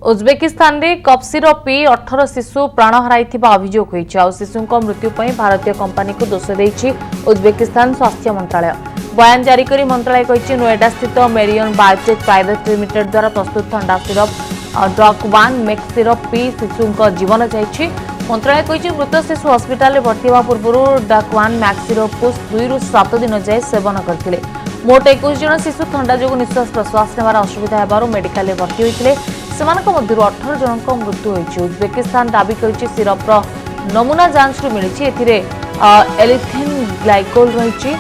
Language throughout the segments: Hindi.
उज्बेकिस्तान में कफ सिरप पी 18 शिशु प्राण हराइथिबा अभियोग होईछि। आ शिशुंको मृत्यु पई भारतीय कंपनी को दोष देइछि उज्बेकिस्तान स्वास्थ्य मंत्रालय। बयान जारी करी मंत्रालय कहिछि नोएडा स्थित मेरियन बायोटेक प्राइवेट लिमिटेड द्वारा प्रस्तुत ठंडा सिरप ड्रग 1 मैक्स सिरप पी शिशुंको जीवन जाइछि। मंत्रालय कहिछि मृत शिशु हॉस्पिटल में भर्ती होगा पूर्व ड्रग 1 मैक्स सिरप को 2 ରୁ 7 दिन जाए सेवन करथिले। मोट 21 जन शिशु ठंडा जो निश्वास प्रश्वास नेबार असुविधा हेबारु मेडिकल में भर्ती होइथिले। सेमानक मध्यरु 18 जनक मृत्यु होइछि। उज्बेकिस्तान दाबी करिछि सिरपर नमूना जांच रु मिलिछि एथिरे एलिथिन ग्लाइकोल रहिछि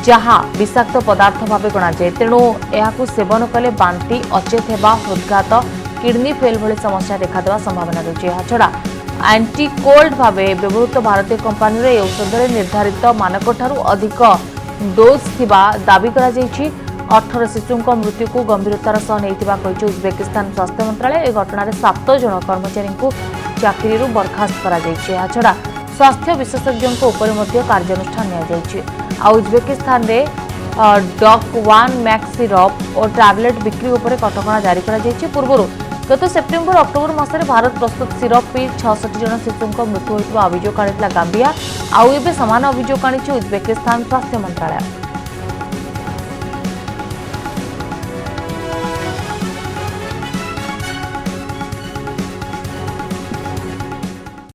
जहाँ विषाक्त पदार्थ भाव गणाए। तेणु यह सेवन कले बांति अचेत हेबा हृदघात किडनी फेल भली समस्या देखा संभावना रही है। छड़ा एंटी कोल्ड भाव व्यवहृत भारतीय कंपनी रे औषध निर्धारित मानक ठारू अधिक डोज थिबा दाबी करा जायछि। 18 शिशुंको मृत्यु को गंभीरतार सह नैथिबा कहिछि उज्बेकिस्तान स्वास्थ्य मंत्रालय। ए घटना 7 जन कर्मचारी को चाकरी बर्खास्त करा जायछि। छड़ा स्वास्थ्य विशेषज्ञों उपर मध्य कार्यानुष्ठान निया जायछि। आ उज्बेकिस्तान रे डॉक 1 मैक्स सिरप और टैबलेट बिक्री उपर कटकणा जारी करा जायछि। पूर्व गत सेप्टेम्बर अक्टोबर मासरे भारत प्रस्तुत सिरप पी 66 जन शिशुंको मृत्यु होइतिबा अभियोग आनिथिला गाम्बिया। आउ एबे समान अभियोग आनिछि उज्बेकिस्तान स्वास्थ्य मंत्रालय।